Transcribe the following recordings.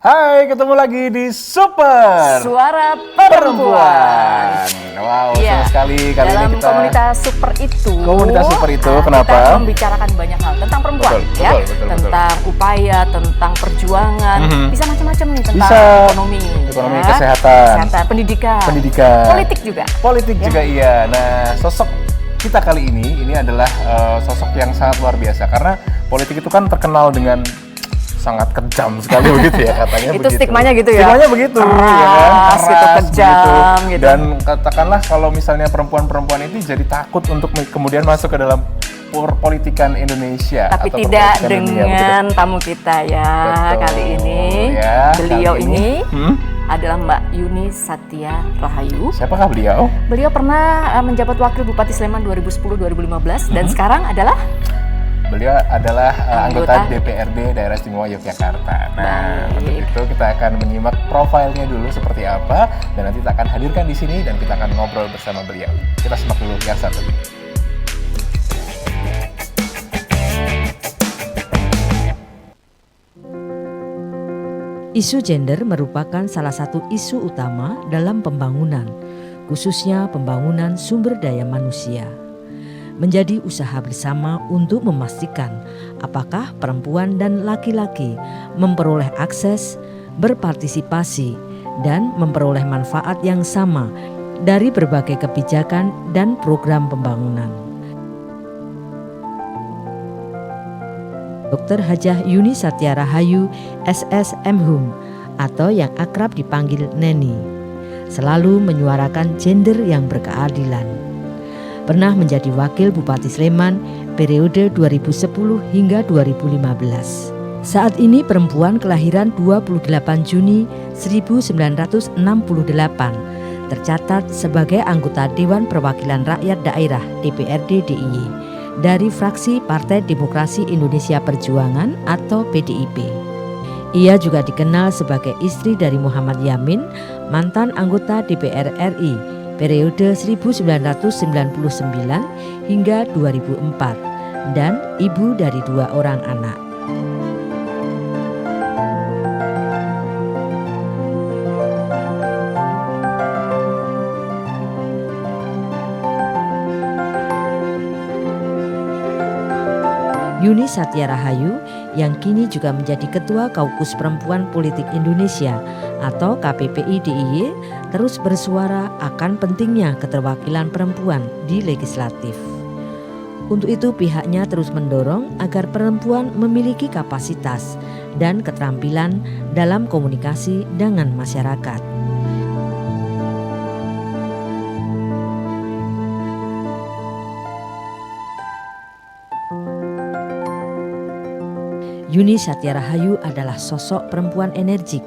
Hai, ketemu lagi di Super Suara Perempuan. Wow, Iya. senang sekali kali Dalam ini kita komunitas Super itu. kenapa? Kita membicarakan banyak hal tentang perempuan, Betul. tentang upaya, tentang perjuangan, bisa macam-macam nih tentang ekonomi, kesehatan, pendidikan, politik juga. iya. Nah, sosok kita kali ini adalah sosok yang sangat luar biasa karena politik itu kan terkenal dengan sangat kejam sekali begitu ya katanya. Itu begitu. stigmanya gitu ya. Stigmanya begitu, keras, ya kan? Keras, kejam gitu. Dan katakanlah kalau misalnya perempuan-perempuan itu jadi takut untuk kemudian masuk ke dalam politikan Indonesia. Tapi atau tidak dunia, dengan tamu kita ya. Betul. Kali ini. Ya, Beliau kali ini adalah Mbak Yuni Satya Rahayu. Siapakah beliau? Beliau pernah menjabat Wakil Bupati Sleman 2010-2015 dan sekarang adalah Beliau adalah anggota DPRD Daerah Istimewa Yogyakarta. Nah, untuk itu kita akan menyimak profilnya dulu seperti apa dan nanti kita akan hadirkan di sini dan kita akan ngobrol bersama beliau. Kita simak dulu yang satu ini. Isu gender merupakan salah satu isu utama dalam pembangunan, khususnya pembangunan sumber daya manusia. Menjadi usaha bersama untuk memastikan apakah perempuan dan laki-laki memperoleh akses, berpartisipasi, dan memperoleh manfaat yang sama dari berbagai kebijakan dan program pembangunan. Dr. Hajah Yuni Satya Rahayu SSMHum atau yang akrab dipanggil Neni selalu menyuarakan gender yang berkeadilan. Pernah menjadi Wakil Bupati Sleman periode 2010 hingga 2015. Saat ini perempuan kelahiran 28 Juni 1968 tercatat sebagai anggota Dewan Perwakilan Rakyat Daerah DPRD DIY dari fraksi Partai Demokrasi Indonesia Perjuangan atau PDIP. Ia juga dikenal sebagai istri dari Muhammad Yamin, mantan anggota DPR RI periode 1999 hingga 2004 dan ibu dari 2 orang anak. Yuni Satya Rahayu yang kini juga menjadi Ketua Kaukus Perempuan Politik Indonesia atau KPPI DIY terus bersuara akan pentingnya keterwakilan perempuan di legislatif. Untuk itu pihaknya terus mendorong agar perempuan memiliki kapasitas dan keterampilan dalam komunikasi dengan masyarakat. Yuni Satya Rahayu adalah sosok perempuan energik,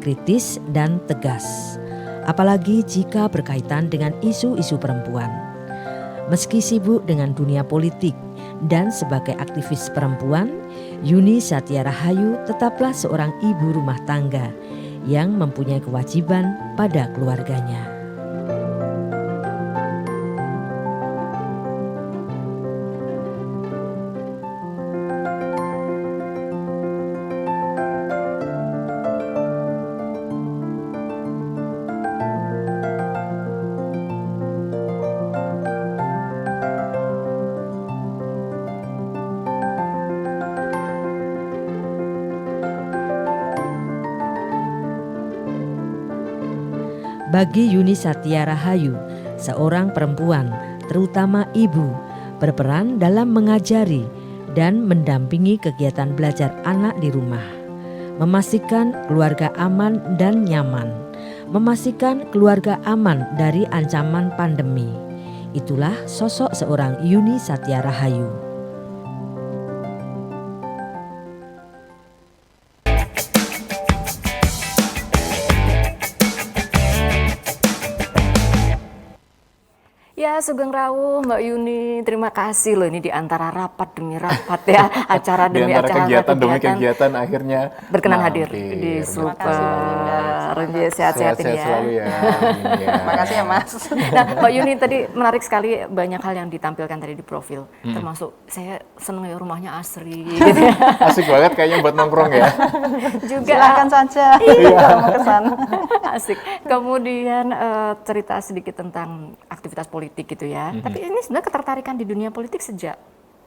kritis dan tegas, apalagi jika berkaitan dengan isu-isu perempuan. Meski sibuk dengan dunia politik dan sebagai aktivis perempuan, Yuni Satya Rahayu tetaplah seorang ibu rumah tangga yang mempunyai kewajiban pada keluarganya. Bagi Yuni Satya Rahayu, seorang perempuan, terutama ibu, berperan dalam mengajari dan mendampingi kegiatan belajar anak di rumah, memastikan keluarga aman dan nyaman, memastikan keluarga aman dari ancaman pandemi. Itulah sosok seorang Yuni Satya Rahayu. Ya, Sugeng Rawuh, Mbak Yuni. Terima kasih loh, ini di antara rapat demi rapat ya, acara Di demi antara acara, kegiatan demi kegiatan akhirnya berkenan hadir mampir. di Betul. Super. Sehat-sehat Sehat-sehat ya. selalu ya. Yuni ya. Makasih ya Mas. Nah, Mbak Yuni tadi menarik sekali banyak hal yang ditampilkan tadi di profil. Termasuk saya seneng ya rumahnya asri. Gitu ya. Asik banget kayaknya buat nongkrong ya. Juga Silakan saja kalau mau ke sana. asik. Kemudian cerita sedikit tentang aktivitas politik gitu ya. Tapi ini sebenarnya ketertarikan di dunia politik sejak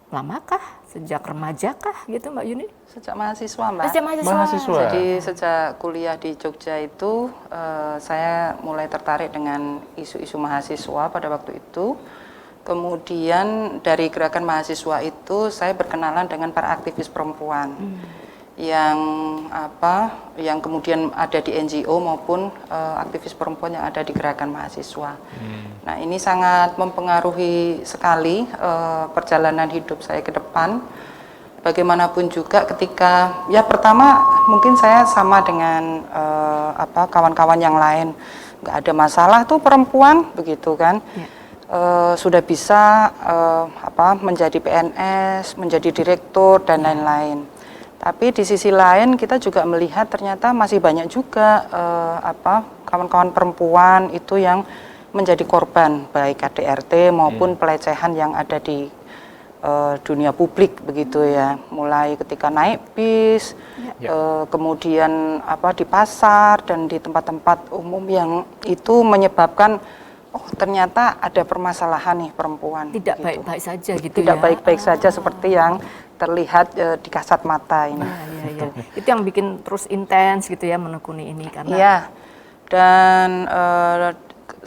lamakah? Sejak remajakah gitu Mbak Yuni? Sejak mahasiswa Mbak. Sejak mahasiswa. Mahasiswa. Jadi sejak kuliah di Jogja itu saya mulai tertarik dengan isu-isu mahasiswa pada waktu itu. Kemudian dari gerakan mahasiswa itu saya berkenalan dengan para aktivis perempuan yang kemudian ada di NGO maupun aktivis perempuan yang ada di gerakan mahasiswa. Nah, ini sangat mempengaruhi sekali perjalanan hidup saya ke depan. Bagaimanapun juga ketika ya pertama mungkin saya sama dengan kawan-kawan yang lain, nggak ada masalah tuh perempuan begitu kan. Sudah bisa menjadi PNS, menjadi direktur dan lain-lain. Tapi di sisi lain kita juga melihat ternyata masih banyak juga kawan-kawan perempuan itu yang menjadi korban baik KDRT maupun pelecehan yang ada di dunia publik begitu ya. Mulai ketika naik bis, kemudian di pasar dan di tempat-tempat umum yang itu menyebabkan ternyata ada permasalahan nih perempuan. Tidak gitu. baik-baik saja gitu Tidak ya. baik-baik saja seperti yang terlihat di kasat mata ini. Iya. Itu yang bikin terus intens gitu ya menekuni ini karena Iya. Dan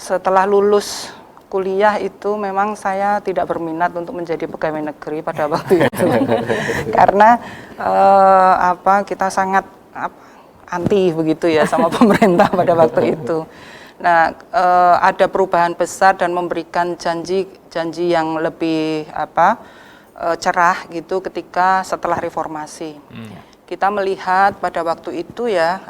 setelah lulus kuliah itu memang saya tidak berminat untuk menjadi pegawai negeri pada waktu itu. Karena kita sangat anti begitu ya sama pemerintah pada waktu itu. Nah, ada perubahan besar dan memberikan janji yang lebih cerah gitu ketika setelah reformasi. Kita melihat pada waktu itu ya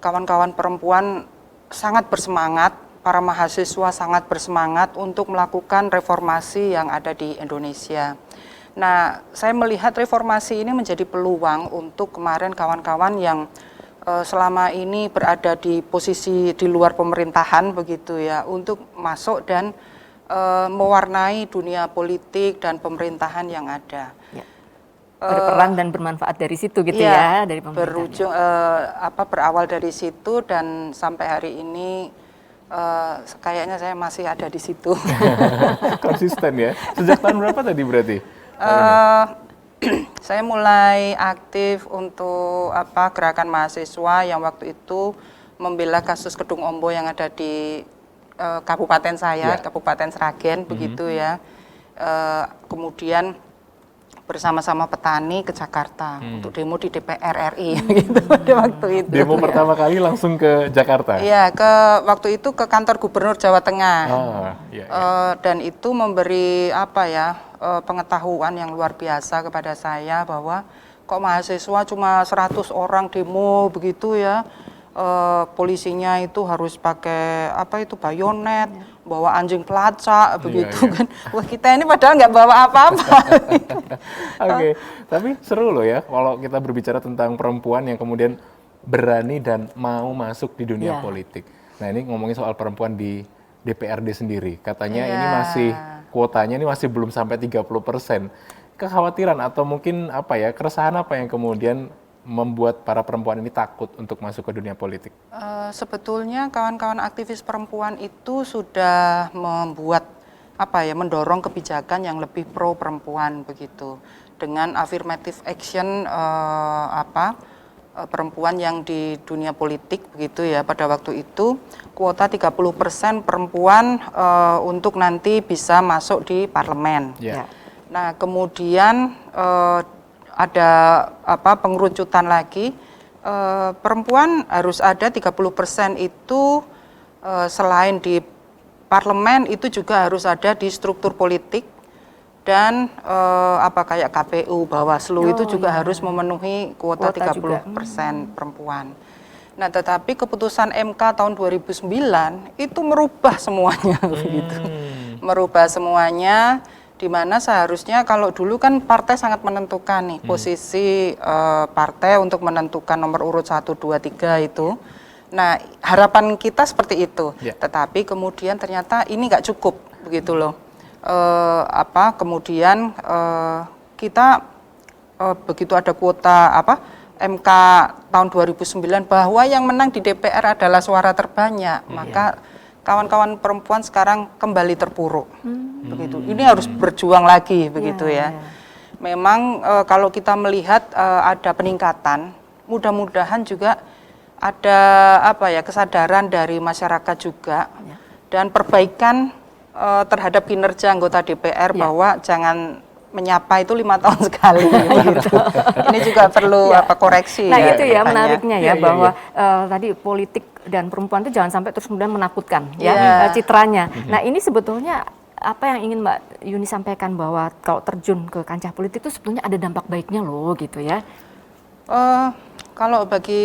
kawan-kawan perempuan sangat bersemangat, para mahasiswa sangat bersemangat untuk melakukan reformasi yang ada di Indonesia. Nah, saya melihat reformasi ini menjadi peluang untuk kemarin kawan-kawan yang selama ini berada di posisi di luar pemerintahan begitu ya, untuk masuk dan mewarnai dunia politik dan pemerintahan yang ada. berperan dan bermanfaat dari situ gitu ya dari pemerintah. Berujung berawal dari situ dan sampai hari ini kayaknya saya masih ada di situ. Konsisten ya. Sejak tahun berapa tadi berarti? Saya mulai aktif untuk gerakan mahasiswa yang waktu itu membela kasus Kedung Ombo yang ada di kabupaten saya, Kabupaten Sragen begitu ya. Kemudian bersama-sama petani ke Jakarta untuk demo di DPR RI gitu pada waktu itu. Demo pertama kali langsung ke Jakarta? Iya, waktu itu ke kantor Gubernur Jawa Tengah. Dan itu memberi pengetahuan yang luar biasa kepada saya bahwa kok mahasiswa cuma 100 orang demo begitu ya. Polisinya itu harus pakai bayonet, bawa anjing pelacak begitu kan. Wah, kita ini padahal nggak bawa apa-apa. Oke, tapi seru loh ya kalau kita berbicara tentang perempuan yang kemudian berani dan mau masuk di dunia politik. Nah, ini ngomongin soal perempuan di DPRD sendiri. Katanya ini masih kuotanya ini masih belum sampai 30%. Kekhawatiran atau mungkin keresahan apa yang kemudian membuat para perempuan ini takut untuk masuk ke dunia politik? Sebetulnya kawan-kawan aktivis perempuan itu sudah membuat mendorong kebijakan yang lebih pro perempuan begitu, dengan affirmative action perempuan yang di dunia politik begitu ya. Pada waktu itu kuota 30% perempuan untuk nanti bisa masuk di parlemen. Nah, kemudian ada pengerucutan lagi, perempuan harus ada 30% itu selain di parlemen itu juga harus ada di struktur politik dan kayak KPU, Bawaslu itu juga harus memenuhi kuota 30% perempuan. Nah, tetapi keputusan MK tahun 2009 itu merubah semuanya begitu. Merubah semuanya, di mana seharusnya kalau dulu kan partai sangat menentukan nih posisi partai untuk menentukan nomor urut 1, 2, 3 itu. Nah, harapan kita seperti itu. Tetapi kemudian ternyata ini nggak cukup begitu loh. Kemudian kita begitu ada kuota MK tahun 2009 bahwa yang menang di DPR adalah suara terbanyak, maka kawan-kawan perempuan sekarang kembali terpuruk. Begitu. Ini harus berjuang lagi begitu ya. Memang kalau kita melihat ada peningkatan, mudah-mudahan juga ada kesadaran dari masyarakat juga dan perbaikan terhadap kinerja anggota DPR bahwa jangan menyapa itu 5 tahun sekali gitu. Ini juga perlu koreksi. Nah itu ya menariknya ya bahwa tadi politik dan perempuan itu jangan sampai terus kemudian menakutkan citranya. Nah ini sebetulnya apa yang ingin Mbak Yuni sampaikan bahwa kalau terjun ke kancah politik itu sebetulnya ada dampak baiknya loh gitu ya. Kalau bagi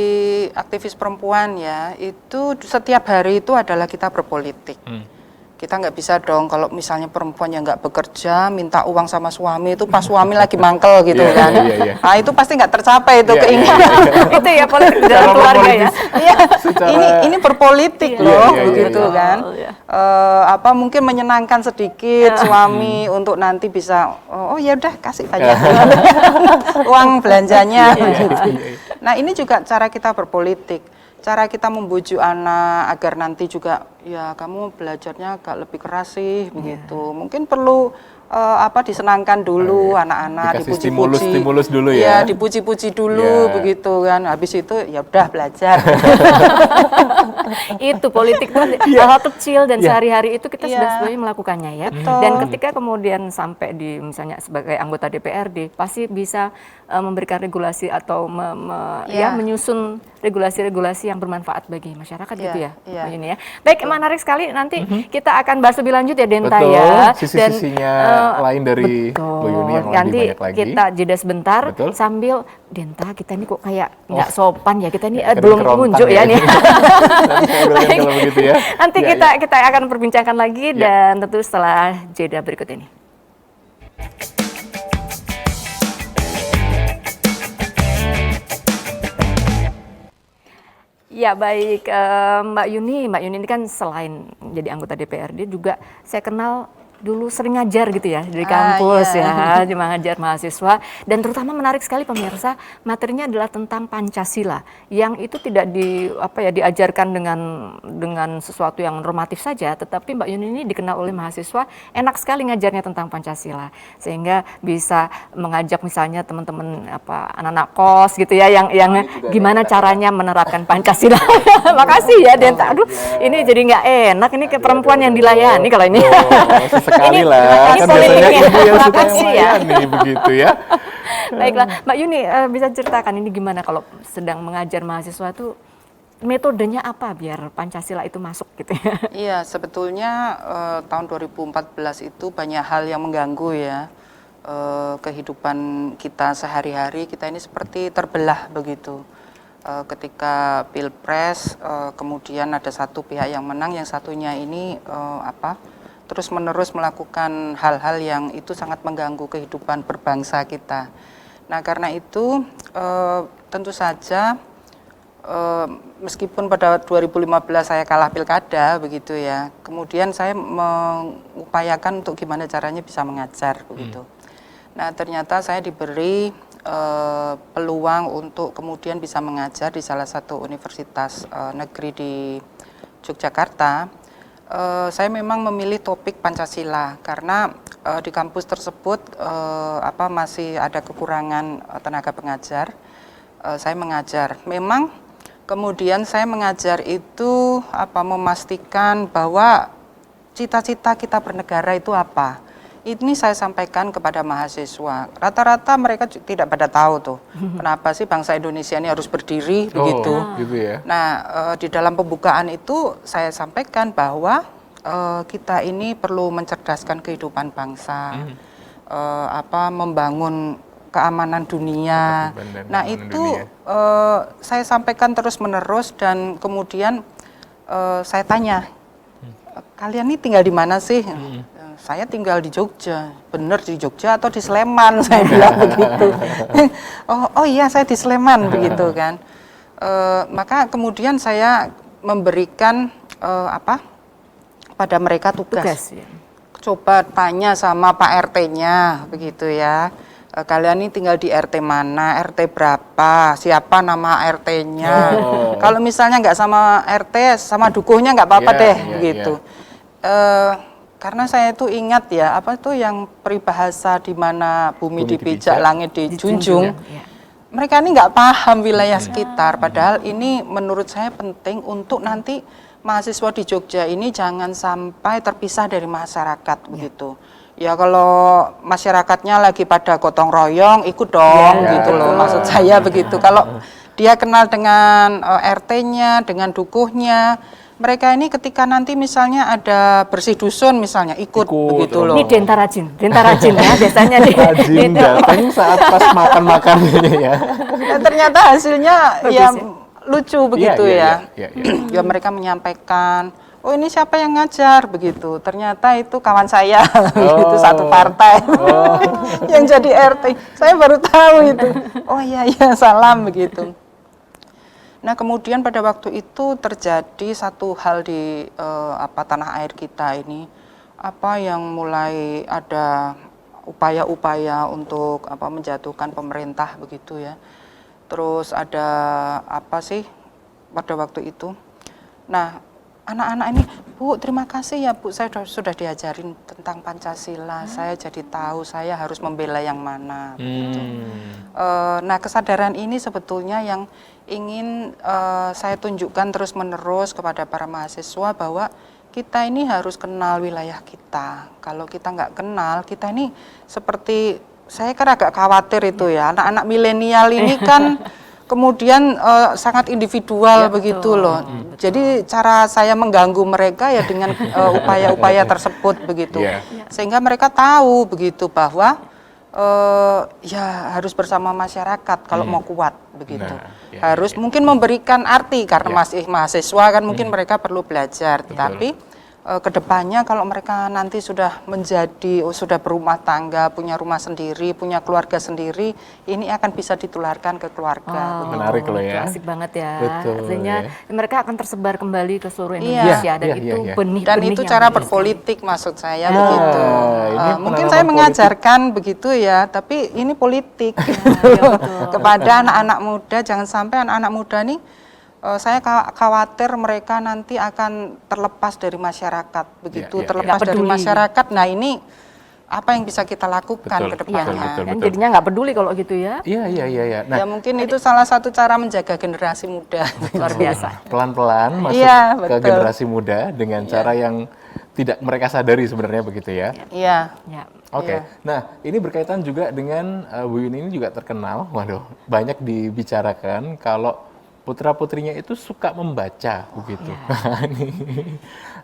aktivis perempuan ya itu setiap hari itu adalah kita berpolitik. Kita nggak bisa dong kalau misalnya perempuan yang nggak bekerja minta uang sama suami itu pas suami lagi mangkel gitu kan. Nah itu pasti nggak tercapai itu keinginan. Itu ya politik dalam keluarga ya. Ini berpolitik loh begitu kan. Mungkin menyenangkan sedikit suami untuk nanti bisa ya udah kasih banyak uang belanjanya. Nah ini juga cara kita berpolitik. Cara kita membujuk anak agar nanti juga ya kamu belajarnya agak lebih keras sih begitu. Mungkin perlu disenangkan dulu anak-anak, dipuji-puji. Stimulus dulu ya. Ya, dipuji-puji dulu begitu kan. Habis itu ya udah belajar. Itu politik itu hal kecil dan sehari-hari itu kita sudah sebenarnya melakukannya ya. Dan ketika kemudian sampai di misalnya sebagai anggota DPRD pasti bisa memberikan regulasi atau menyusun regulasi-regulasi yang bermanfaat bagi masyarakat gitu ya. Ini ya. Baik, menarik sekali nanti kita akan bahas lebih lanjut ya Denta ya. Sisi-sisinya lain dari Bu Yuni yang nanti lebih banyak lagi. kita jeda sebentar sambil Denta kita ini kok kayak nggak sopan ya, kita ini belum menunjuk ya nih. Kalau begitu ya. Nanti kita akan perbincangkan lagi dan tentu setelah jeda berikut ini. Ya baik, Mbak Yuni ini kan selain jadi anggota DPRD juga saya kenal dulu sering ngajar gitu ya di kampus ya, mengajar mahasiswa dan terutama menarik sekali pemirsa materinya adalah tentang Pancasila yang itu tidak diajarkan dengan sesuatu yang normatif saja, tetapi Mbak Yuni ini dikenal oleh mahasiswa enak sekali ngajarnya tentang Pancasila sehingga bisa mengajak misalnya teman-teman anak-anak kos gitu ya yang gimana caranya menerapkan Pancasila. Makasih ya Denta. Aduh ini jadi nggak enak ini ke perempuan yang dilayani kalau ini. Sekali lah, kan biasanya ibu yang suka melayani begitu ya. Baiklah, Mbak Yuni bisa ceritakan ini gimana kalau sedang mengajar mahasiswa itu metodenya apa biar Pancasila itu masuk gitu ya? Iya, sebetulnya tahun 2014 itu banyak hal yang mengganggu ya kehidupan kita sehari-hari. Kita ini seperti terbelah begitu. Ketika Pilpres, kemudian ada satu pihak yang menang, yang satunya ini terus-menerus melakukan hal-hal yang itu sangat mengganggu kehidupan berbangsa kita. Nah, karena itu tentu saja meskipun pada 2015 saya kalah pilkada begitu ya, kemudian saya mengupayakan untuk gimana caranya bisa mengajar begitu. Nah, ternyata saya diberi peluang untuk kemudian bisa mengajar di salah satu universitas negeri di Yogyakarta. Saya memang memilih topik Pancasila karena di kampus tersebut masih ada kekurangan tenaga pengajar. Saya mengajar. Memang kemudian saya mengajar itu memastikan bahwa cita-cita kita bernegara itu apa. Ini saya sampaikan kepada mahasiswa. Rata-rata mereka tidak pada tahu tuh kenapa sih bangsa Indonesia ini harus berdiri begitu. Gitu ya. Nah, di dalam pembukaan itu saya sampaikan bahwa kita ini perlu mencerdaskan kehidupan bangsa, membangun keamanan dunia. Nah itu saya sampaikan terus-menerus dan kemudian saya tanya, kalian ini tinggal di mana sih? Saya tinggal di Jogja. Bener di Jogja atau di Sleman? Saya bilang begitu. Oh iya, saya di Sleman begitu kan. Maka kemudian saya memberikan pada mereka tugas. Ya. Coba tanya sama Pak RT-nya begitu ya. Kalian ini tinggal di RT mana, RT berapa, siapa nama RT-nya. Kalau misalnya nggak sama RT, sama dukuhnya nggak apa-apa deh begitu. Karena saya itu ingat ya, apa itu yang peribahasa di mana bumi dipijak, langit dijunjung. Mereka ini nggak paham wilayah sekitar, padahal ini menurut saya penting untuk nanti mahasiswa di Jogja ini jangan sampai terpisah dari masyarakat begitu. Ya kalau masyarakatnya lagi pada gotong royong, ikut dong gitu loh. Maksud saya begitu. Kalau dia kenal dengan RT-nya, dengan dukuhnya, mereka ini ketika nanti misalnya ada bersih dusun misalnya ikut begitu loh. Ini Denta Rajin ya biasanya rajin datang saat pas makan ya. Dan ternyata hasilnya ya lucu begitu ya. Ya mereka menyampaikan, oh ini siapa yang ngajar begitu. Ternyata itu kawan saya gitu, satu partai yang jadi RT. Saya baru tahu itu. Oh iya salam begitu. Nah kemudian pada waktu itu terjadi satu hal di tanah air kita ini, yang mulai ada upaya-upaya untuk menjatuhkan pemerintah begitu ya. Terus ada pada waktu itu. Nah anak-anak ini, Bu terima kasih ya Bu, saya sudah diajarin tentang Pancasila, saya jadi tahu saya harus membela yang mana. Gitu. Nah kesadaran ini sebetulnya yang ingin saya tunjukkan terus-menerus kepada para mahasiswa bahwa kita ini harus kenal wilayah kita. Kalau kita nggak kenal, kita ini seperti, saya kan agak khawatir itu ya, anak-anak milenial ini kan kemudian sangat individual begitu loh. Jadi cara saya mengganggu mereka ya dengan upaya-upaya tersebut begitu. Sehingga mereka tahu begitu bahwa ya harus bersama masyarakat kalau mau kuat begitu. Harus mungkin memberikan arti karena masih mahasiswa kan mungkin mereka perlu belajar, tetapi kedepannya kalau mereka nanti sudah sudah berumah tangga, punya rumah sendiri, punya keluarga sendiri, ini akan bisa ditularkan ke keluarga. Menarik loh ya. Asik banget ya. Betul, artinya mereka akan tersebar kembali ke seluruh Indonesia dan itu benih-benih. Dan itu cara berpolitik maksud saya begitu. Mungkin saya mengajarkan begitu ya, tapi ini politik kepada anak-anak muda. Jangan sampai anak-anak muda nih, saya khawatir mereka nanti akan terlepas dari masyarakat begitu, terlepas dari masyarakat. Nah ini apa yang bisa kita lakukan ke depannya? Dan jadinya nggak peduli kalau gitu ya. Iya. Nah, ya mungkin itu salah satu cara menjaga generasi muda. Luar biasa. Pelan-pelan masuk ke generasi muda dengan cara yang tidak mereka sadari sebenarnya begitu ya. Iya. Oke. Nah ini berkaitan juga dengan Bu Yuni ini juga terkenal, banyak dibicarakan kalau putra-putrinya itu suka membaca begitu.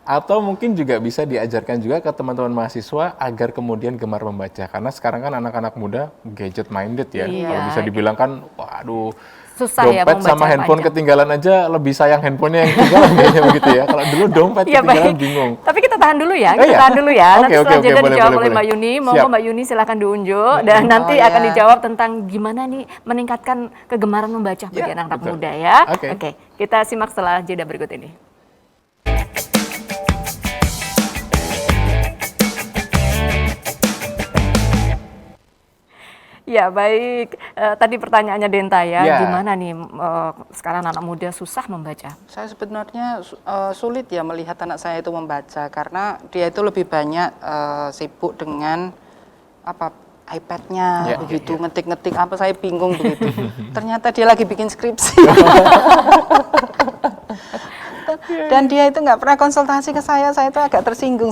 Atau mungkin juga bisa diajarkan juga ke teman-teman mahasiswa agar kemudian gemar membaca. Karena sekarang kan anak-anak muda gadget minded ya. Kalau bisa dibilang kan, waduh, susah dompet sama handphone ketinggalan aja lebih sayang handphonenya yang ketinggalan kayaknya begitu ya. Kalau dulu dompet ketinggalan bingung. Tapi kita tahan dulu ya, Nanti setelah jeda dijawab oleh Mbak Yuni. Monggo Mbak Yuni silakan diunjuk dan nanti akan dijawab tentang gimana nih meningkatkan kegemaran membaca bagi anak-anak muda ya. Oke, kita simak setelah jeda berikut ini. Ya baik, tadi pertanyaannya Denta ya, gimana nih sekarang anak muda susah membaca? Saya sebenarnya sulit ya melihat anak saya itu membaca karena dia itu lebih banyak sibuk dengan iPad-nya begitu, ngetik-ngetik apa, saya bingung begitu. Ternyata dia lagi bikin skripsi. Dan dia itu nggak pernah konsultasi ke saya itu agak tersinggung.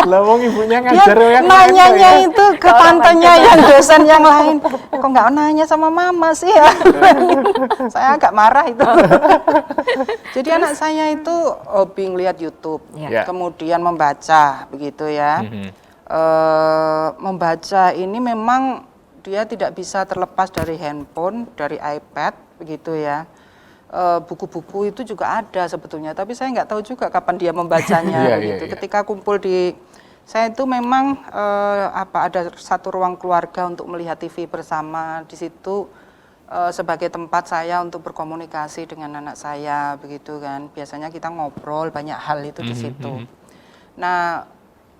Lah wong ibunya ngajar yang nanyanya itu ke tantenya yang dosen yang lain. Kok nggak nanya sama mama sih ya? Saya agak marah itu. Jadi anak saya itu hobi ngeliat YouTube, kemudian membaca begitu ya. Membaca ini memang dia tidak bisa terlepas dari handphone, dari iPad, begitu ya. Buku-buku itu juga ada sebetulnya, tapi saya nggak tahu juga kapan dia membacanya. Begitu. Ketika kumpul saya itu memang ada satu ruang keluarga untuk melihat TV bersama di situ. Sebagai tempat saya untuk berkomunikasi dengan anak saya, begitu kan. Biasanya kita ngobrol banyak hal itu di situ. Nah,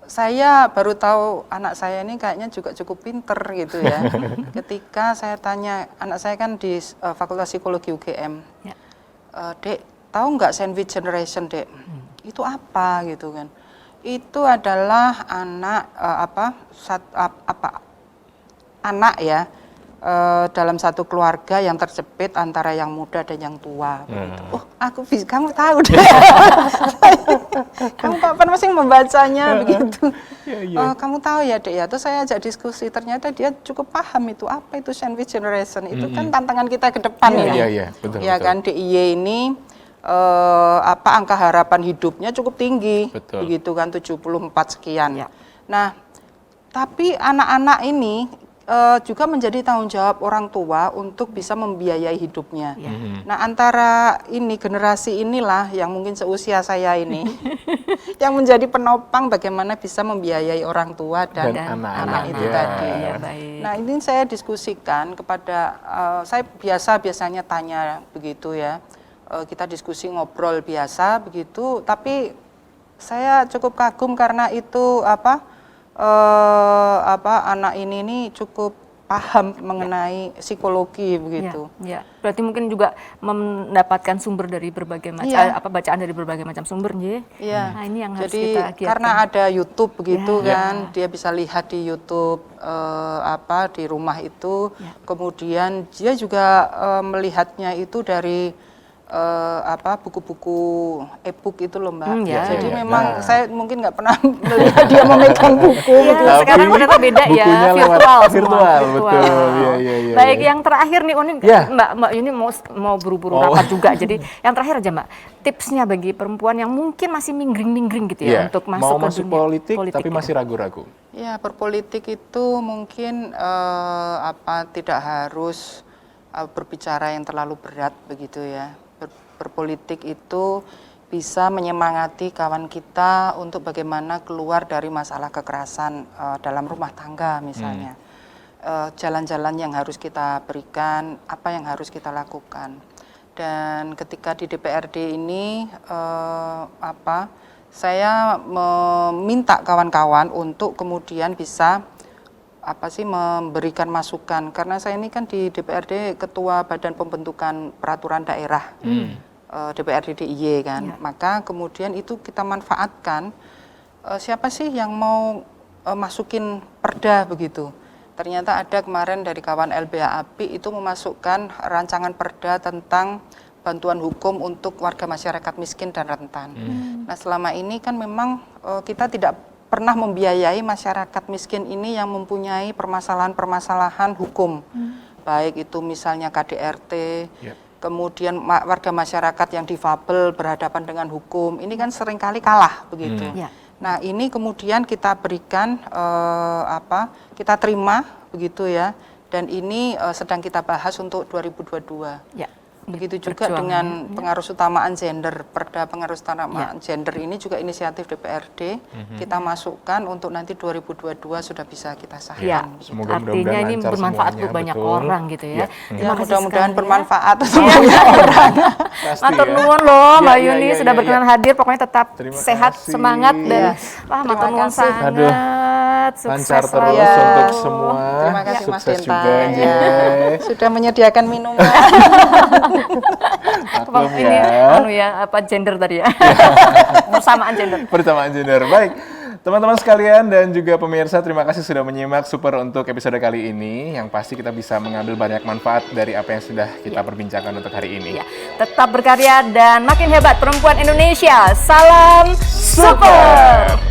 saya baru tahu anak saya ini kayaknya juga cukup pinter gitu ya. Ketika saya tanya, anak saya kan di Fakultas Psikologi UGM, Dek, tahu nggak sandwich generation, Dek? Itu apa gitu kan? Itu adalah anak anak ya. Dalam satu keluarga yang terjepit antara yang muda dan yang tua. Oh, kamu tahu deh. Kamu kapan masih membacanya begitu? Kamu tahu ya, Dek ya. Terus saya ajak diskusi. Ternyata dia cukup paham itu apa itu sandwich generation. Itu kan tantangan kita ke depan ya. Betul. Kan DIY ini angka harapan hidupnya cukup tinggi. Betul. Begitu kan 74 sekian. Ya. Nah, tapi anak-anak ini juga menjadi tanggung jawab orang tua untuk bisa membiayai hidupnya. Nah, antara generasi inilah yang mungkin seusia saya ini yang menjadi penopang bagaimana bisa membiayai orang tua dan anak itu tadi. Nah, ini saya diskusikan kepada saya biasanya tanya begitu ya. Kita diskusi ngobrol biasa begitu, tapi saya cukup kagum karena itu anak ini cukup paham mengenai psikologi begitu. Berarti mungkin juga mendapatkan sumber dari berbagai macam bacaan dari berbagai macam sumber, Nah, ini yang harus kita giatkan. Karena ada YouTube begitu kan, dia bisa lihat di YouTube di rumah itu. Kemudian dia juga melihatnya itu dari buku-buku e-book itu loh, Mbak. Jadi memang saya mungkin nggak pernah melihat dia memegang buku. Sekarang ternyata beda ya, virtual. Betul. Baik, yang terakhir nih, Mbak Yuni mau buru-buru rapat juga. Jadi yang terakhir aja, Mbak, tipsnya bagi perempuan yang mungkin masih minggring-minggring gitu ya untuk masuk ke dunia politik tapi masih ragu-ragu. Ya, berpolitik itu mungkin tidak harus berbicara yang terlalu berat begitu ya. Berpolitik itu bisa menyemangati kawan kita untuk bagaimana keluar dari masalah kekerasan dalam rumah tangga misalnya. Jalan-jalan yang harus kita berikan, apa yang harus kita lakukan. Dan ketika di DPRD ini saya meminta kawan-kawan untuk kemudian bisa memberikan masukan, karena saya ini kan di DPRD ketua Badan Pembentukan Peraturan Daerah DPRD DIY kan, maka kemudian itu kita manfaatkan siapa sih yang mau masukin perda begitu. Ternyata ada kemarin dari kawan LBH API itu memasukkan rancangan perda tentang bantuan hukum untuk warga masyarakat miskin dan rentan. Nah, selama ini kan memang kita tidak pernah membiayai masyarakat miskin ini yang mempunyai permasalahan-permasalahan hukum, baik itu misalnya KDRT, kemudian warga masyarakat yang difabel berhadapan dengan hukum, ini kan seringkali kalah begitu. Nah, ini kemudian kita berikan kita terima begitu ya, dan ini sedang kita bahas untuk 2022. Begitu juga dengan pengaruh utamaan gender, perda pengaruh utamaan gender ini juga inisiatif DPRD, kita masukkan untuk nanti 2022 sudah bisa kita sahkan. Semoga artinya ini bermanfaat untuk banyak orang gitu ya. Mudah-mudahan bermanfaat untuk banyak orang. Matur nuwun loh Mbak Yuni sudah berkenan hadir, pokoknya tetap sehat, semangat dan matur nuwun sangat. Lancar terus untuk semua. Terima kasih Mas Sukses Denta juga, sudah menyediakan minuman. Ini gender tadi ya. Persamaan gender. Baik. Teman-teman sekalian dan juga pemirsa, terima kasih sudah menyimak Super untuk episode kali ini. Yang pasti kita bisa mengambil banyak manfaat dari apa yang sudah kita perbincangkan untuk hari ini. Tetap berkarya dan makin hebat perempuan Indonesia. Salam Super.